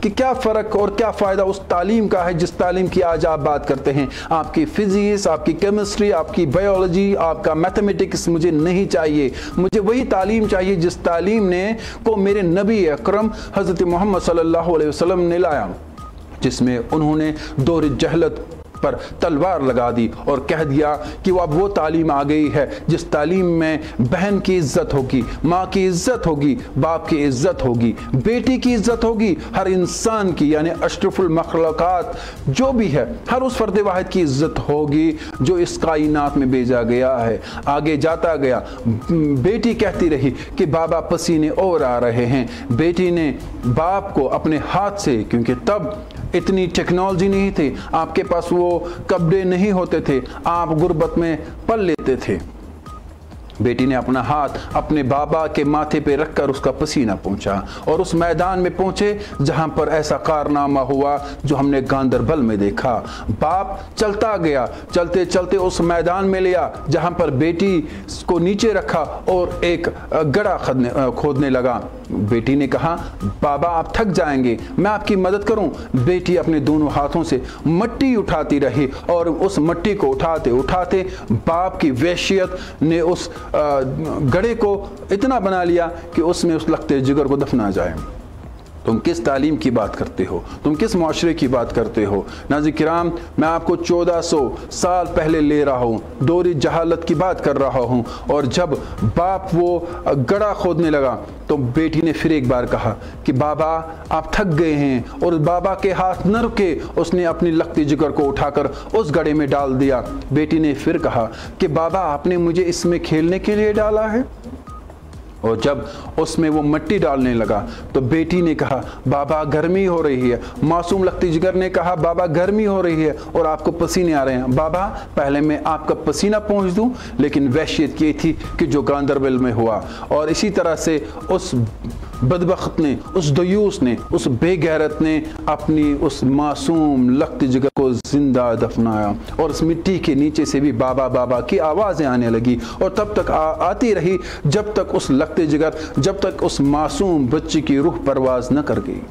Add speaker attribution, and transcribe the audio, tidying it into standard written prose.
Speaker 1: कि क्या फ़र्क और क्या फ़ायदा उस तालीम का है जिस तालीम की आज आप बात करते हैं। आपकी फ़िज़िक्स, आपकी केमिस्ट्री, आपकी बायोलॉजी, आपका मैथमेटिक्स मुझे नहीं चाहिए। मुझे वही तालीम चाहिए जिस तालीम ने को मेरे नबी अकरम हज़रत मोहम्मद सल्लल्लाहु अलैहि वसल्लम ने लाया, जिसमें उन्होंने दौर जहलत पर तलवार लगा दी और कह दिया कि अब वो तालीम आ गई है जिस तालीम में बहन की इज्जत होगी, माँ की इज्जत होगी, बाप की इज्जत होगी, बेटी की इज्जत होगी, हर इंसान की यानी अशरफुल मखलूकात जो भी है हर उस फर्द वाहिद की इज्जत होगी जो इस कायनात में भेजा गया है। आगे जाता गया, बेटी कहती रही कि बाबा पसीने और आ रहे हैं। बेटी ने बाप को अपने हाथ से, क्योंकि तब इतनी टेक्नोलॉजी नहीं थी, आपके पास वो कपड़े नहीं होते थे, आप गुर्बत में पल लेते थे, बेटी ने अपना हाथ अपने बाबा के माथे पे रखकर उसका पसीना पहुंचा और उस मैदान में पहुंचे जहां पर ऐसा कारनामा हुआ जो हमने गांदरबल में देखा। बाप चलता गया, चलते चलते उस मैदान में लिया जहां पर बेटी को नीचे रखा और एक गड्ढा खोदने लगा। बेटी ने कहा, बाबा आप थक जाएंगे, मैं आपकी मदद करूं। बेटी अपने दोनों हाथों से मट्टी उठाती रही और उस मट्टी को उठाते उठाते बाप की वहशियत ने उस गड्ढे को इतना बना लिया कि उसमें उस लखते जिगर को दफना जाए। तुम किस तालीम की बात करते हो, तुम किस मुआशरे की बात करते हो। नाज़रीन किराम, मैं आपको 1400 साल पहले ले रहा हूँ, दौर जहालत की बात कर रहा हूँ। और जब बाप वो गड्ढा खोदने लगा तो बेटी ने फिर एक बार कहा कि बाबा आप थक गए हैं, और बाबा के हाथ न रुके, उसने अपनी लखती जिगर को उठाकर उस गड्ढे में डाल दिया। बेटी ने फिर कहा कि बाबा आपने मुझे इसमें खेलने के लिए डाला है। और जब उसमें वो मिट्टी डालने लगा तो बेटी ने कहा, बाबा गर्मी हो रही है। मासूम लखती जिगर ने कहा, बाबा गर्मी हो रही है और आपको पसीने आ रहे हैं। बाबा पहले मैं आपका पसीना पहुंच दूं, लेकिन वहशियत ये थी कि जो गांदरबल में हुआ। और इसी तरह से उस बदबख्त ने, उस दयूस ने, उस बेगैरत ने अपनी उस मासूम लखती जिगर को जिंदा दफनाया और उस मिट्टी के नीचे से भी बाबा बाबा की आवाज़ें आने लगी। और तब तक आती रही जब तक उस लखते जिगर, जब तक उस मासूम बच्ची की रूह परवाज न कर गई।